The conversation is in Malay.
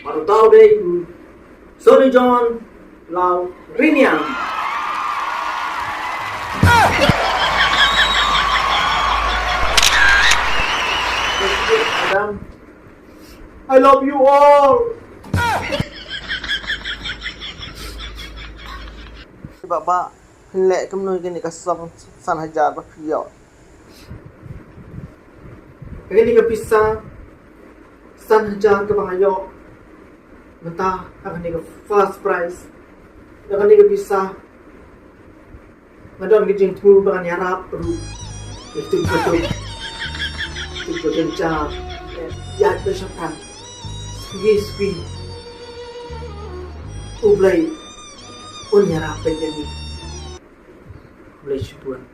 Baru tahu deh, Sony John lau Rinian. Adam, I love you all. Bapak lek kemnoi kini kasong san hajar bakriyo. Kini kapisa san hajar ke bangayo. Mentah akan ni first prize. Akan ni kapisa. Madam kijing tu bangan yarap perlu. Itu betul. Itu betul. Ya bersyakan. Swi. Ublay. Unyarap penjadi. Ublay syukuran.